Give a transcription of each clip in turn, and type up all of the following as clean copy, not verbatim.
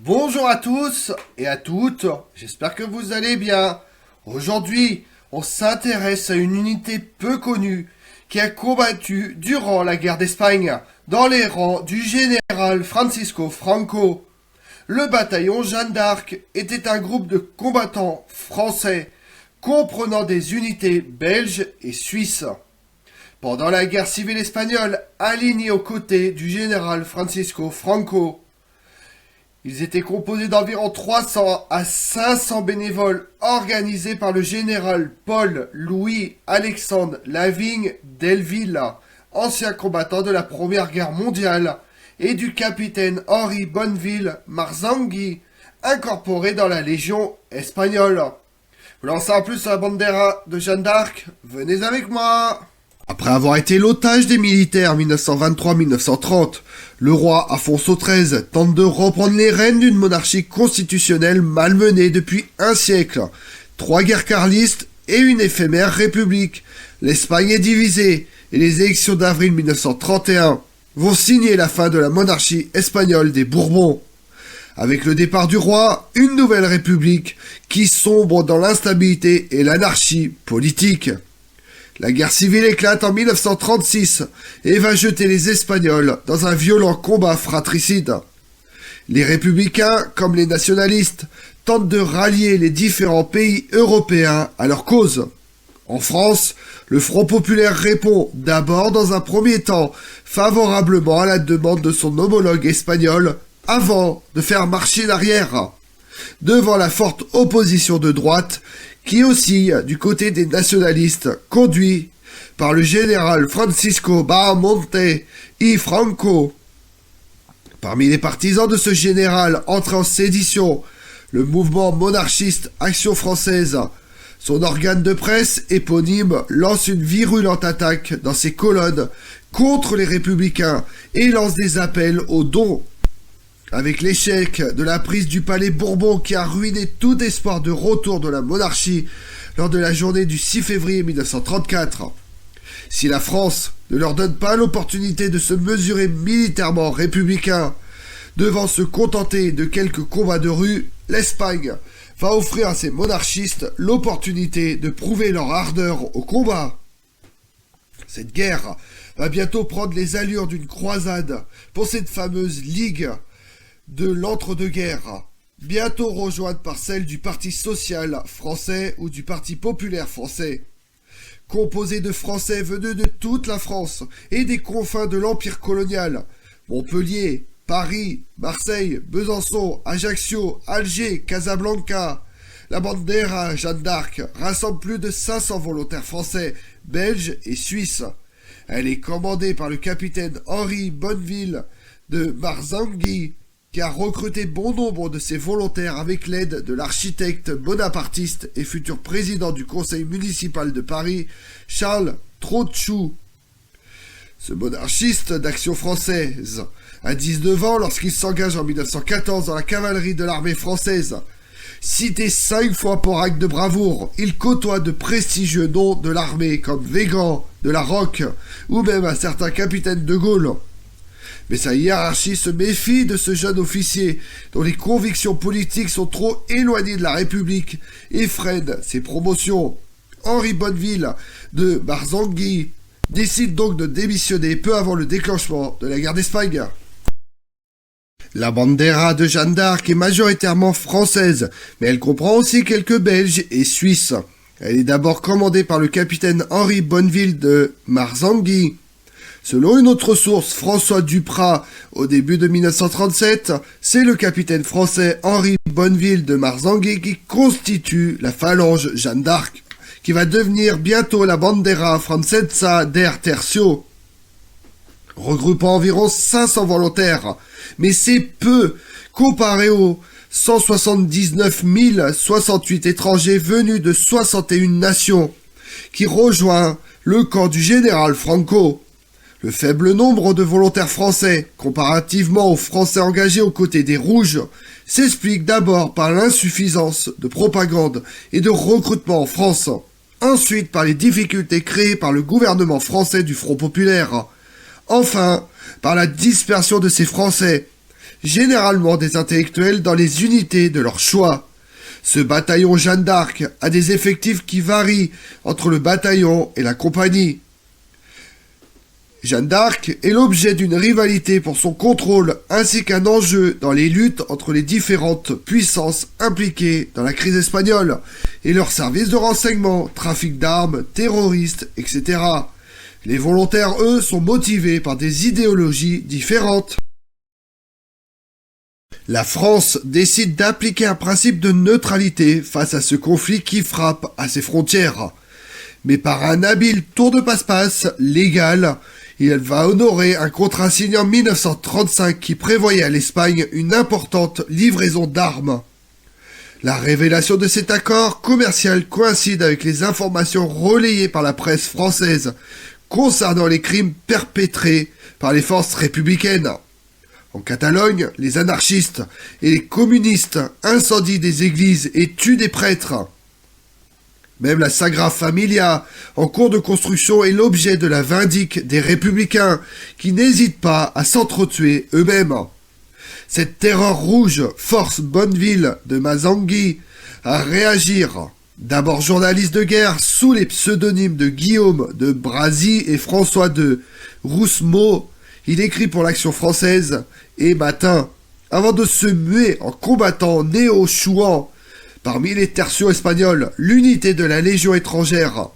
Bonjour à tous et à toutes, j'espère que vous allez bien. Aujourd'hui, on s'intéresse à une unité peu connue qui a combattu durant la guerre d'Espagne dans les rangs du général Francisco Franco. Le bataillon Jeanne d'Arc était un groupe de combattants français comprenant des unités belges et suisses. Pendant la guerre civile espagnole, alignés aux côtés du général Francisco Franco, ils étaient composés d'environ 300 à 500 bénévoles organisés par le général Paul-Louis Alexandre Lavigne Delville, ancien combattant de la Première Guerre mondiale, et du capitaine Henri Bonneville Marzangui, incorporé dans la Légion espagnole. Vous voulez en savoir plus sur la bandera de Jeanne d'Arc? Venez avec moi. Après avoir été l'otage des militaires 1923-1930, le roi Afonso XIII tente de reprendre les rênes d'une monarchie constitutionnelle malmenée depuis un siècle. 3 guerres carlistes et une éphémère république. L'Espagne est divisée et les élections d'avril 1931 vont signer la fin de la monarchie espagnole des Bourbons. Avec le départ du roi, une nouvelle république qui sombre dans l'instabilité et l'anarchie politique. La guerre civile éclate en 1936 et va jeter les Espagnols dans un violent combat fratricide. Les républicains, comme les nationalistes, tentent de rallier les différents pays européens à leur cause. En France, le Front populaire répond d'abord dans un premier temps favorablement à la demande de son homologue espagnol avant de faire marche arrière. Devant la forte opposition de droite, qui oscille du côté des nationalistes, conduit par le général Francisco Bahamonte y Franco. Parmi les partisans de ce général entré en sédition, le mouvement monarchiste Action française. Son organe de presse éponyme lance une virulente attaque dans ses colonnes contre les républicains et lance des appels aux dons. Avec l'échec de la prise du palais Bourbon qui a ruiné tout espoir de retour de la monarchie lors de la journée du 6 février 1934. Si la France ne leur donne pas l'opportunité de se mesurer militairement républicain, devant se contenter de quelques combats de rue, l'Espagne va offrir à ses monarchistes l'opportunité de prouver leur ardeur au combat. Cette guerre va bientôt prendre les allures d'une croisade pour cette fameuse Ligue de l'entre-deux-guerres, bientôt rejointe par celle du Parti social français ou du Parti populaire français. Composée de Français venus de toute la France et des confins de l'Empire colonial, Montpellier, Paris, Marseille, Besançon, Ajaccio, Alger, Casablanca, la bandera Jeanne d'Arc rassemble plus de 500 volontaires français, belges et suisses. Elle est commandée par le capitaine Henri Bonneville de Marzangui, qui a recruté bon nombre de ses volontaires avec l'aide de l'architecte bonapartiste et futur président du conseil municipal de Paris, Charles Trochu. Ce monarchiste d'Action française a 19 ans lorsqu'il s'engage en 1914 dans la cavalerie de l'armée française. Cité 5 fois pour acte de bravoure, il côtoie de prestigieux noms de l'armée comme Weygand, de la Roque ou même un certain capitaine de Gaulle. Mais sa hiérarchie se méfie de ce jeune officier dont les convictions politiques sont trop éloignées de la République et freine ses promotions. Henri Bonneville de Marzangui décide donc de démissionner peu avant le déclenchement de la guerre d'Espagne. La bandera de Jeanne d'Arc est majoritairement française, mais elle comprend aussi quelques Belges et Suisses. Elle est d'abord commandée par le capitaine Henri Bonneville de Marzangui. Selon une autre source, François Duprat, au début de 1937, c'est le capitaine français Henri Bonneville de Marzangui qui constitue la phalange Jeanne d'Arc, qui va devenir bientôt la bandera Francesa del Tercio, regroupant environ 500 volontaires. Mais c'est peu comparé aux 179 068 étrangers venus de 61 nations, qui rejoint le camp du général Franco. Le faible nombre de volontaires français, comparativement aux Français engagés aux côtés des Rouges, s'explique d'abord par l'insuffisance de propagande et de recrutement en France, ensuite par les difficultés créées par le gouvernement français du Front populaire, enfin par la dispersion de ces Français généralement des intellectuels dans les unités de leur choix. Ce bataillon Jeanne d'Arc a des effectifs qui varient entre le bataillon et la compagnie. Jeanne d'Arc est l'objet d'une rivalité pour son contrôle ainsi qu'un enjeu dans les luttes entre les différentes puissances impliquées dans la crise espagnole et leurs services de renseignement, trafic d'armes, terroristes, etc. Les volontaires, eux, sont motivés par des idéologies différentes. La France décide d'appliquer un principe de neutralité face à ce conflit qui frappe à ses frontières. Mais par un habile tour de passe-passe légal, il va honorer un contrat signé en 1935 qui prévoyait à l'Espagne une importante livraison d'armes. La révélation de cet accord commercial coïncide avec les informations relayées par la presse française concernant les crimes perpétrés par les forces républicaines. En Catalogne, les anarchistes et les communistes incendient des églises et tuent des prêtres. Même la Sagrada Familia, en cours de construction, est l'objet de la vindicte des républicains qui n'hésitent pas à s'entretuer eux-mêmes. Cette terreur rouge force Bonneville de Mazangui à réagir. D'abord journaliste de guerre sous les pseudonymes de Guillaume de Brazy et François de Roussemeau, il écrit pour l'Action française et Matin, avant de se muer en combattant néo-chouan parmi les tertiaux espagnols, l'unité de la Légion étrangère,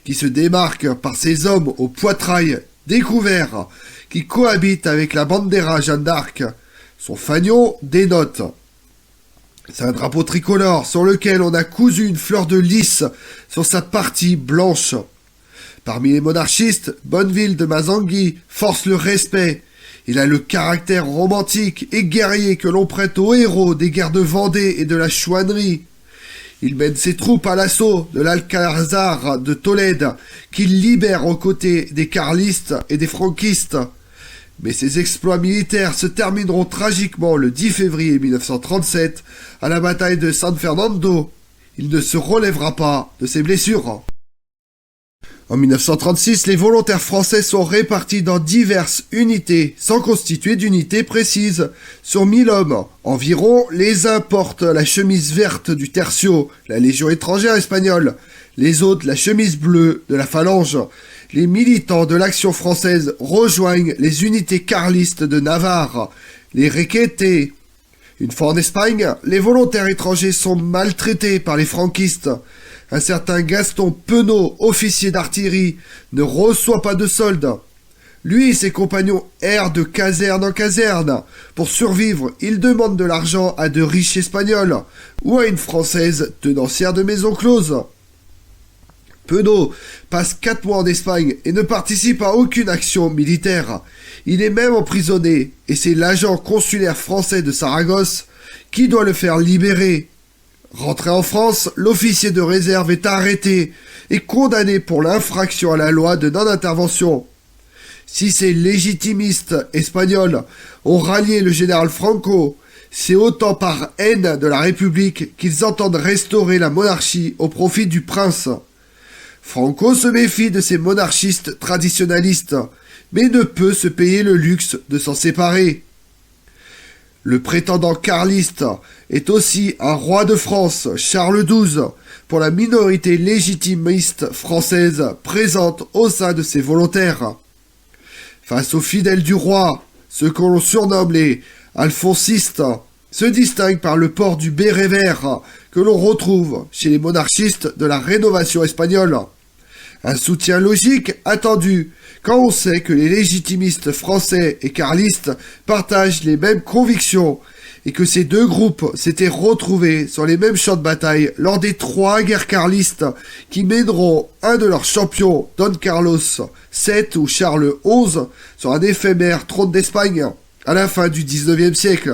qui se démarque par ses hommes au poitrail découvert, qui cohabitent avec la bandera Jeanne d'Arc. Son fanion dénote. C'est un drapeau tricolore sur lequel on a cousu une fleur de lys sur sa partie blanche. Parmi les monarchistes, Bonneville de Mazangui force le respect. Il a le caractère romantique et guerrier que l'on prête aux héros des guerres de Vendée et de la chouannerie. Il mène ses troupes à l'assaut de l'Alcázar de Tolède, qu'il libère aux côtés des carlistes et des franquistes. Mais ses exploits militaires se termineront tragiquement le 10 février 1937 à la bataille de San Fernando. Il ne se relèvera pas de ses blessures. En 1936, les volontaires français sont répartis dans diverses unités, sans constituer d'unité précise. Sur 1000 hommes environ, les uns portent la chemise verte du Tercio, la Légion étrangère espagnole, les autres la chemise bleue de la Phalange. Les militants de l'Action française rejoignent les unités carlistes de Navarre, les Requetés. Une fois en Espagne, les volontaires étrangers sont maltraités par les franquistes. Un certain Gaston Penaud, officier d'artillerie, ne reçoit pas de solde. Lui et ses compagnons errent de caserne en caserne. Pour survivre, ils demandent de l'argent à de riches Espagnols ou à une Française tenancière de maison close. Penaud passe 4 mois en Espagne et ne participe à aucune action militaire. Il est même emprisonné et c'est l'agent consulaire français de Saragosse qui doit le faire libérer. Rentré en France, l'officier de réserve est arrêté et condamné pour l'infraction à la loi de non-intervention. Si ces légitimistes espagnols ont rallié le général Franco, c'est autant par haine de la République qu'ils entendent restaurer la monarchie au profit du prince. Franco se méfie de ces monarchistes traditionnalistes, mais ne peut se payer le luxe de s'en séparer. Le prétendant carliste est aussi un roi de France, Charles XII, pour la minorité légitimiste française présente au sein de ses volontaires. Face aux fidèles du roi, ceux que l'on surnomme les alfonsistes se distinguent par le port du béret vert que l'on retrouve chez les monarchistes de la Rénovation espagnole. Un soutien logique attendu quand on sait que les légitimistes français et carlistes partagent les mêmes convictions et que ces deux groupes s'étaient retrouvés sur les mêmes champs de bataille lors des 3 guerres carlistes qui mèneront un de leurs champions, Don Carlos VII ou Charles XI, sur un éphémère trône d'Espagne à la fin du XIXe siècle.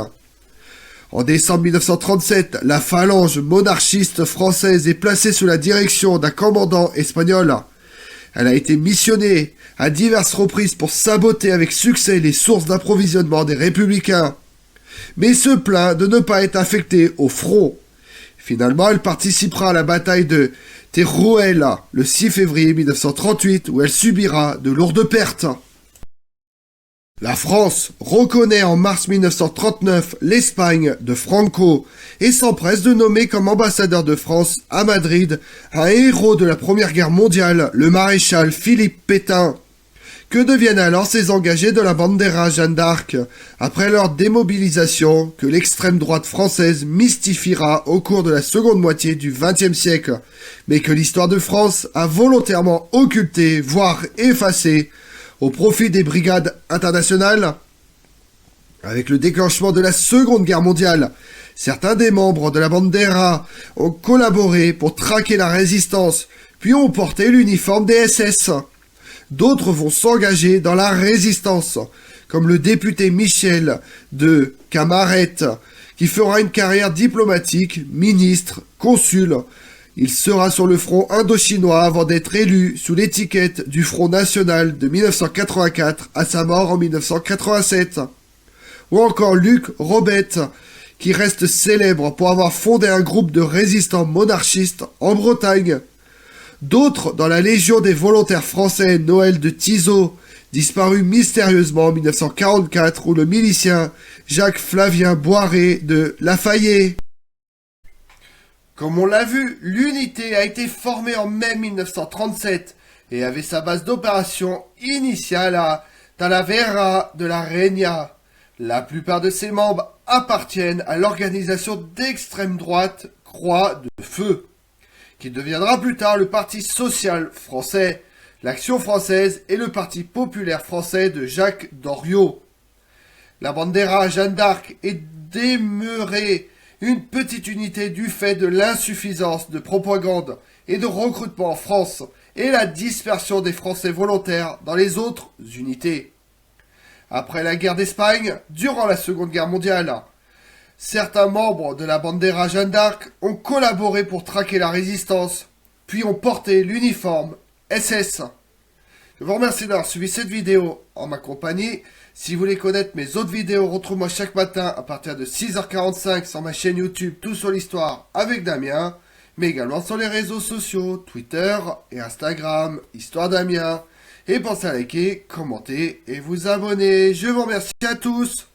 En décembre 1937, la phalange monarchiste française est placée sous la direction d'un commandant espagnol. Elle a été missionnée à diverses reprises pour saboter avec succès les sources d'approvisionnement des républicains, mais se plaint de ne pas être affectée au front. Finalement, elle participera à la bataille de Teruel le 6 février 1938 où elle subira de lourdes pertes. La France reconnaît en mars 1939 l'Espagne de Franco et s'empresse de nommer comme ambassadeur de France à Madrid un héros de la Première Guerre mondiale, le maréchal Philippe Pétain. Que deviennent alors ces engagés de la Bandera Jeanne d'Arc après leur démobilisation que l'extrême droite française mystifiera au cours de la seconde moitié du XXe siècle, mais que l'histoire de France a volontairement occulté, voire effacé, au profit des brigades internationales? Avec le déclenchement de la Seconde Guerre mondiale, certains des membres de la Bandera ont collaboré pour traquer la résistance, puis ont porté l'uniforme des SS. D'autres vont s'engager dans la résistance, comme le député Michel de Camarette, qui fera une carrière diplomatique, ministre, consul. Il sera sur le front indo-chinois avant d'être élu sous l'étiquette du Front National de 1984 à sa mort en 1987. Ou encore Luc Robert, qui reste célèbre pour avoir fondé un groupe de résistants monarchistes en Bretagne. D'autres dans la Légion des volontaires français Noël de Tizot, disparu mystérieusement en 1944, ou le milicien Jacques-Flavien Boiré de Lafayette. Comme on l'a vu, l'unité a été formée en mai 1937 et avait sa base d'opération initiale à Talavera de la Reina. La plupart de ses membres appartiennent à l'organisation d'extrême droite Croix de Feu, qui deviendra plus tard le Parti social français, l'Action française et le Parti populaire français de Jacques Doriot. La Bandera Jeanne d'Arc est demeurée une petite unité du fait de l'insuffisance de propagande et de recrutement en France et la dispersion des Français volontaires dans les autres unités. Après la guerre d'Espagne, durant la Seconde Guerre mondiale, certains membres de la Bandera Jeanne d'Arc ont collaboré pour traquer la résistance, puis ont porté l'uniforme SS. Je vous remercie d'avoir suivi cette vidéo en ma compagnie. Si vous voulez connaître mes autres vidéos, retrouvez-moi chaque matin à partir de 6h45 sur ma chaîne YouTube Tout sur l'Histoire avec Damien, mais également sur les réseaux sociaux, Twitter et Instagram, Histoire Damien. Et pensez à liker, commenter et vous abonner. Je vous remercie à tous.